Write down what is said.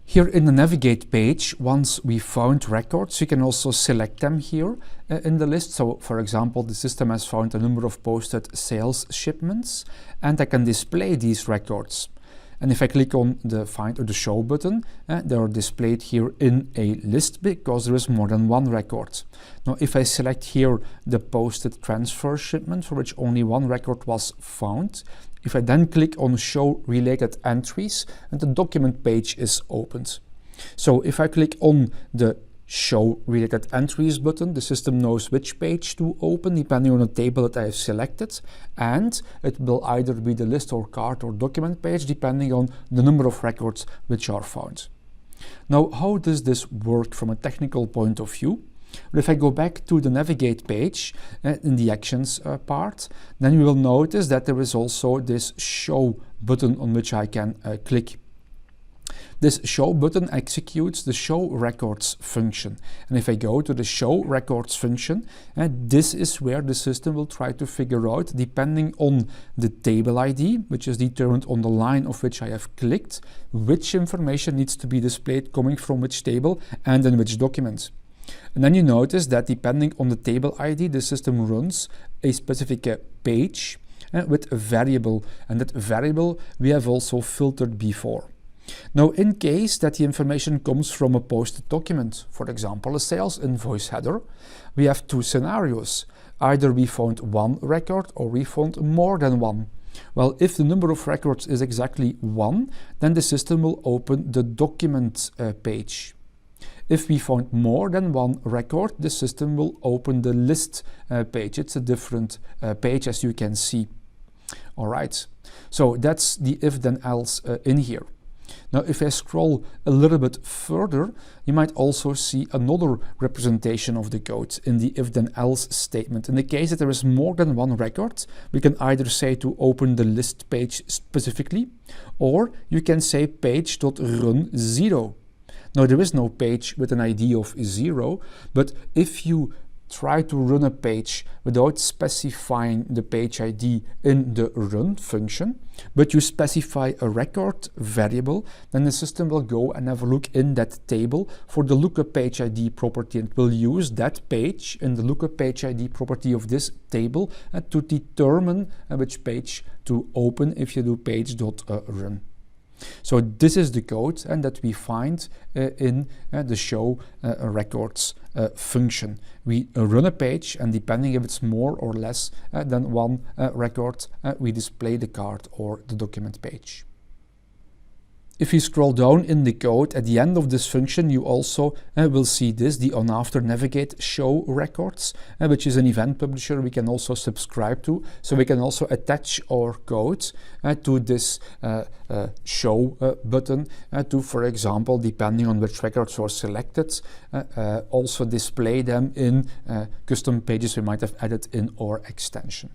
Here in the navigate page, once we found records, we can also select them here in the list. So for example, the system has found a number of posted sales shipments, and I can display these records. And if I click on the find or the show button, they are displayed here in a list because there is more than one record. Now if I select here the posted transfer shipment for which only one record was found, if I then click on show related entries, and the document page is opened. So if I click on the show related entries button, the system knows which page to open depending on the table that I have selected, and it will either be the list or card or document page depending on the number of records which are found. Now, how does this work from a technical point of view? But if I go back to the navigate page in the actions part, then you will notice that there is also this show button on which I can click. This show button executes the show records function. And if I go to the show records function, this is where the system will try to figure out, depending on the table ID, which is determined on the line of which I have clicked, which information needs to be displayed coming from which table and in which document. And then you notice that depending on the table ID, the system runs a specific page with a variable, and that variable we have also filtered before. Now, in case that the information comes from a posted document, for example, a sales invoice header, we have two scenarios. Either we found one record or we found more than one. Well, if the number of records is exactly 1, then the system will open the document page. If we found more than one record, the system will open the list page. It's a different page, as you can see. All right, so that's the if then else in here. Now, if I scroll a little bit further, you might also see another representation of the code in the if then else statement. In the case that there is more than one record, we can either say to open the list page specifically, or you can say page.run 0. Now, there is no page with an ID of 0, but if you try to run a page without specifying the page ID in the run function, but you specify a record variable, then the system will go and have a look in that table for the lookup page ID property, and will use that page in the lookup page ID property of this table to determine which page to open if you do page.run. So this is the code and that we find in the show records function. We run a page, and depending if it's more or less than one record, we display the card or the document page. If you scroll down in the code, at the end of this function, you also will see this, the on after navigate show records, which is an event publisher we can also subscribe to. So we can also attach our code to this show button to, for example, depending on which records were selected, also display them in custom pages we might have added in our extension.